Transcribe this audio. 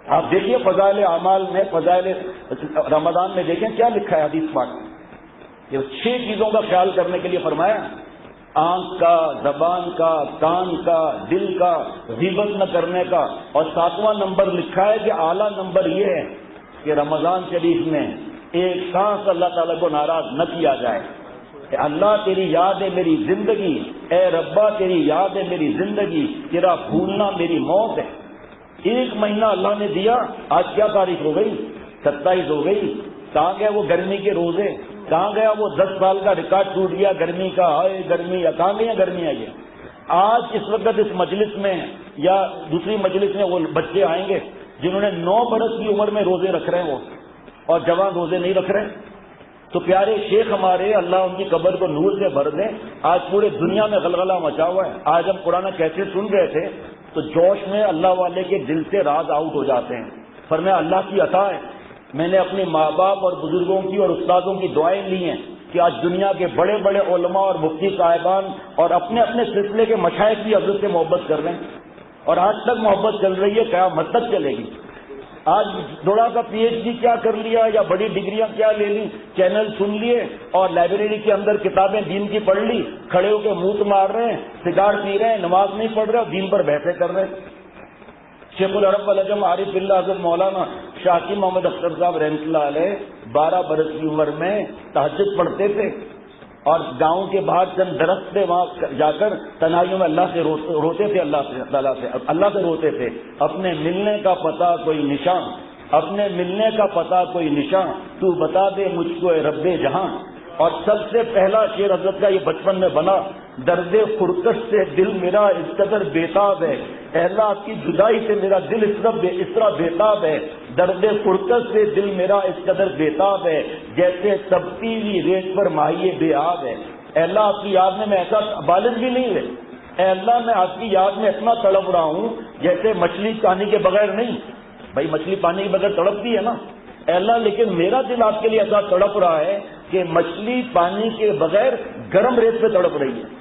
آپ دیکھیے فضائل اعمال میں، فضائل رمضان میں دیکھیں کیا لکھا ہے حدیث پاک میں. یہ 6 چیزوں کا خیال کرنے کے لیے فرمایا، آنکھ کا، زبان کا، کان کا، دل کا، غیبت نہ کرنے کا. اور 7واں نمبر لکھا ہے کہ اعلیٰ نمبر یہ ہے کہ رمضان شریف میں ایک سانس اللہ تعالیٰ کو ناراض نہ کیا جائے. کہ اللہ تیری یاد ہے میری زندگی، اے ربا تیری یاد ہے میری زندگی، تیرا بھولنا میری موت ہے. 1 مہینہ اللہ نے دیا، آج کیا تاریخ ہو گئی؟ 27 ہو گئی. کہاں گیا وہ گرمی کے روزے؟ کہاں گیا وہ 10 سال کا ریکارڈ ٹوٹ گیا گرمی کا؟ ہائے گرمی! کہاں گئی گرمی آئی ہے؟ آج اس وقت اس مجلس میں یا دوسری مجلس میں وہ بچے آئیں گے جنہوں نے 9 برس کی عمر میں روزے رکھ رہے ہیں وہ، اور جوان روزے نہیں رکھ رہے. تو پیارے شیخ ہمارے، اللہ ان کی قبر کو نور سے بھر دیں، آج پورے دنیا میں غلغلہ مچا ہوا ہے. آج ہم قرآن کیسے سن رہے تھے تو جوش میں اللہ والے کے دل سے راز آؤٹ ہو جاتے ہیں. فرمایا اللہ کی عطا ہے، میں نے اپنے ماں باپ اور بزرگوں کی اور استادوں کی دعائیں لی ہیں کہ آج دنیا کے بڑے بڑے علماء اور مفتی صاحبان اور اپنے اپنے سلسلے کے مشائخ بھی حضرت سے محبت کر رہے ہیں، اور آج تک محبت چل رہی ہے، قیامت تک چلے گی. آج تھوڑا سا PhD کیا کر لیا یا بڑی ڈگریاں کیا لے لی، چینل سن لیے اور لائبریری کے اندر کتابیں دین کی پڑھ لی، کھڑے ہو کے منہ مار رہے ہیں، سگار پی رہے ہیں، نماز نہیں پڑھ رہے اور دین پر بحثیں کر رہے ہیں. شیخ العرب والعجم عارف اللہ حضرت مولانا شاہ محمد اختر صاحب رحمۃ اللہ علیہ 12 برس کی عمر میں تہجد پڑھتے تھے اور گاؤں کے باہر چند درخت تھے، وہاں جا کر تنہائیوں میں اللہ سے روتے تھے، اللہ سے روتے تھے. اپنے ملنے کا پتہ کوئی نشان، اپنے ملنے کا پتہ کوئی نشان، تو بتا دے مجھ کو اے رب جہاں. اور سب سے پہلا شعر حضرت کا یہ بچپن میں بنا، درد فرقت سے دل میرا اس قدر بےتاب ہے، اے اللہ آپ کی جدائی سے میرا دل اس طرح بےتاب ہے، درد فرقت سے دل میرا اس قدر بےتاب ہے، جیسے تبتی ہوئی ریت پر ماہی بے آب ہے. اے اللہ آپ کی یاد میں ایسا بالغ بھی نہیں ہے، اے اللہ میں آپ کی یاد میں اتنا تڑپ رہا ہوں جیسے مچھلی پانی کے بغیر نہیں. بھائی مچھلی پانی کے بغیر تڑپتی ہے نا، اے اللہ لیکن میرا دل آپ کے لیے ایسا تڑپ رہا ہے کہ مچھلی پانی کے بغیر گرم ریت پہ تڑپ رہی ہے.